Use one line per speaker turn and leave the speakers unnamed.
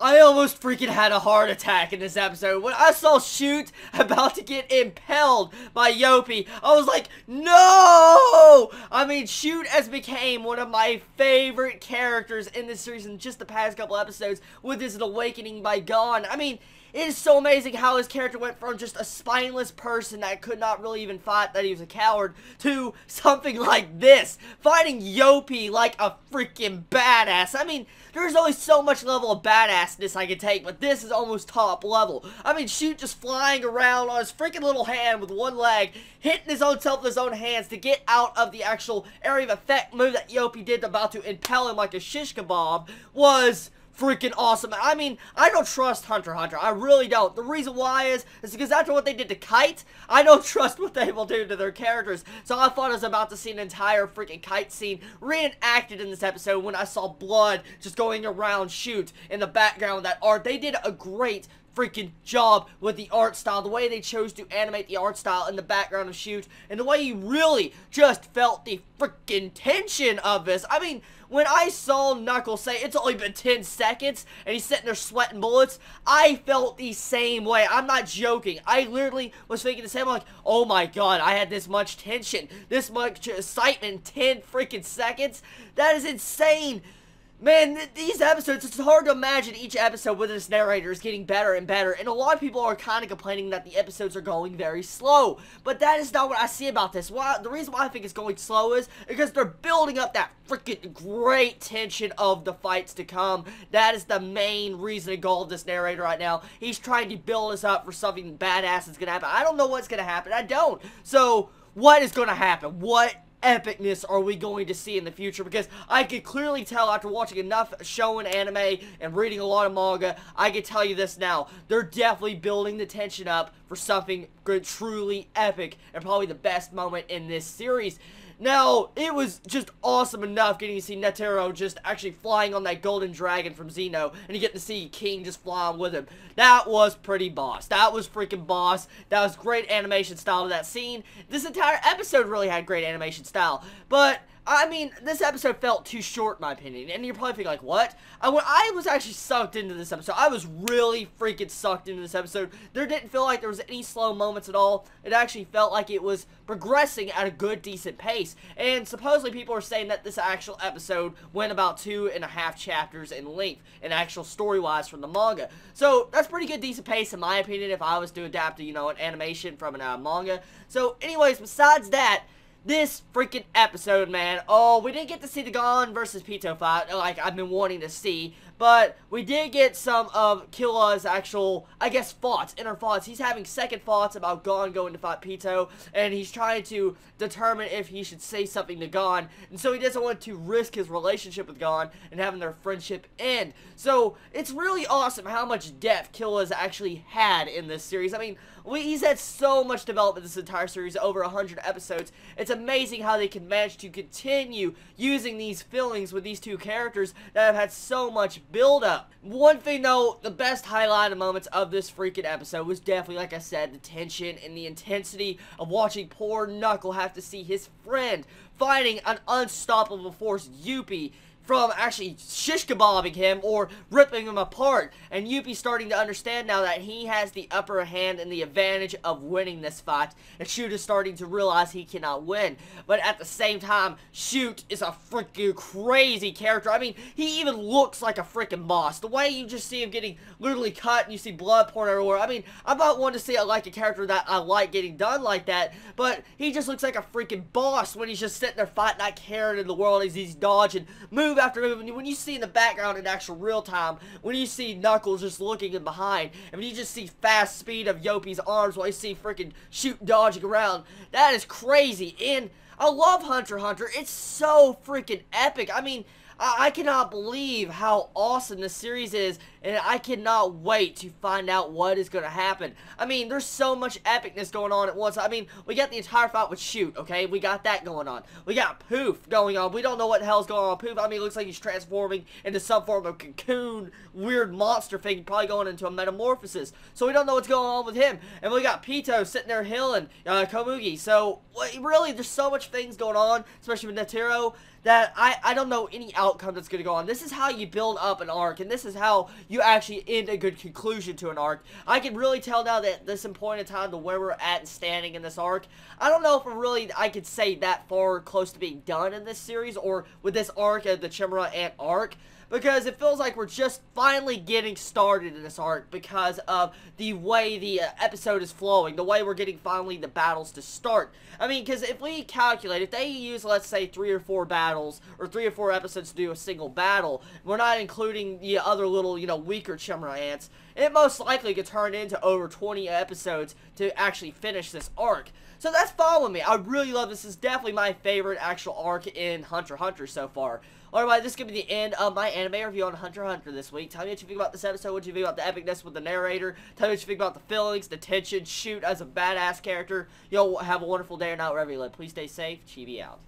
I almost freaking had a heart attack in this episode. When I saw Shoot about to get impaled by Youpi, I was like, no! I mean, Shoot has became one of my favorite characters in this series in just the past couple episodes with his awakening by Gon. I mean, it is so amazing how his character went from just a spineless person that could not really even fight, that he was a coward, to something like this. Fighting Youpi like a freaking badass. I mean, there's only so much level of badassness I can take, but this is almost top level. I mean, Shoot just flying around on his freaking little hand with one leg, hitting his own self with his own hands to get out of the actual area of effect move that Youpi did about to impale him like a shish kebab was freaking awesome. I mean, I don't trust Hunter x Hunter. I really don't. The reason why is because after what they did to Kite, I don't trust what they will do to their characters. So I thought I was about to see an entire freaking Kite scene reenacted in this episode when I saw blood just going around Shoot in the background of that art. They did a great freaking job with the art style, the way they chose to animate the art style in the background of Shoot, and the way you really just felt the freaking tension of this. I mean, when I saw Knuckles say it's only been 10 seconds and he's sitting there sweating bullets, I felt the same way. I'm not joking. I literally was thinking the same. I'm like, oh my god, I had this much tension, this much excitement in 10 freaking seconds. That is insane. Man, these episodes, it's hard to imagine each episode with this narrator is getting better and better, and a lot of people are kind of complaining that the episodes are going very slow, but that is not what I see about this. The reason why I think it's going slow is because they're building up that freaking great tension of the fights to come. That is the main reason and goal of this narrator right now. He's trying to build us up for something badass that's going to happen. I don't know what's going to happen. I don't. So, what is going to happen? What epicness are we going to see in the future? Because I could clearly tell after watching enough show and anime and reading a lot of manga, I can tell you this now. They're definitely building the tension up for something good, truly epic, and probably the best moment in this series. Now, it was just awesome enough getting to see Netero just actually flying on that golden dragon from Xeno, and you get to see King just flying with him. That was pretty boss. That was freaking boss. That was great animation style to that scene. This entire episode really had great animation style, but I mean, this episode felt too short in my opinion, and you're probably thinking like, what? When I was actually sucked into this episode, I was really freaking sucked into this episode. There didn't feel like there was any slow moments at all. It actually felt like it was progressing at a good, decent pace, and supposedly people are saying that this actual episode went about 2.5 chapters in length, and actual story-wise from the manga. So, that's pretty good, decent pace in my opinion if I was to adapt to, you know, an animation from a manga. So, anyways, besides that, this freaking episode, man. Oh, we didn't get to see the Gon versus Pito fight like I've been wanting to see, but we did get some of Killa's actual, I guess, thoughts, inner thoughts. He's having second thoughts about Gon going to fight Pito, and he's trying to determine if he should say something to Gon, and so he doesn't want to risk his relationship with Gon and having their friendship end. So, it's really awesome how much depth Killa's actually had in this series. I mean, he's had so much development this entire series, over 100 episodes. It's amazing how they can manage to continue using these feelings with these two characters that have had so much build-up. One thing, though, the best highlighted moments of this freaking episode was definitely, like I said, the tension and the intensity of watching poor Knuckle have to see his friend fighting an unstoppable force, Youpi, from actually shish kebabbing him or ripping him apart, and Youpi starting to understand now that he has the upper hand and the advantage of winning this fight, and Shoot is starting to realize he cannot win. But at the same time, Shoot is a freaking crazy character. I mean, he even looks like a freaking boss. The way you just see him getting literally cut and you see blood pouring everywhere. I mean, I'm not one to say I like a character that I like getting done like that, but he just looks like a freaking boss when he's just sitting there fighting, not caring in the world as he's dodging, move after move. When you see in the background in actual real time, when you see Knuckles just looking in behind, and when you just see fast speed of Youpi's arms while you see freaking Shoot dodging around, that is crazy. And I love Hunter x Hunter. It's so freaking epic. I mean, I cannot believe how awesome this series is, and I cannot wait to find out what is going to happen. I mean, there's so much epicness going on at once. I mean, we got the entire fight with Shoot, okay? We got that going on. We got Poof going on. We don't know what the hell's going on with Poof. I mean, it looks like he's transforming into some form of cocoon, weird monster thing, probably going into a metamorphosis. So we don't know what's going on with him. And we got Pito sitting there healing Komugi. So, really, there's so much things going on, especially with Netero. that I don't know any outcome that's going to go on. This is how you build up an arc, and this is how you actually end a good conclusion to an arc. I can really tell now that this point in time to where we're at and standing in this arc, I don't know if I could say that far close to being done in this series, or with this arc of the Chimera Ant arc, because it feels like we're just finally getting started in this arc because of the way the episode is flowing, the way we're getting finally the battles to start. I mean, because if we calculate, if they use, let's say, 3 or 4 battles, or 3 or 4 episodes to do a single battle, we're not including the other little, weaker Chimera Ants, it most likely could turn into over 20 episodes to actually finish this arc. So that's fine with me. I really love this. This is definitely my favorite actual arc in Hunter x Hunter so far. Alright, this is going to be the end of my anime review on Hunter x Hunter this week. Tell me what you think about this episode, what you think about the epicness with the narrator. Tell me what you think about the feelings, the tension, Shoot as a badass character. Yo, have a wonderful day or night wherever you live. Please stay safe. Chibi out.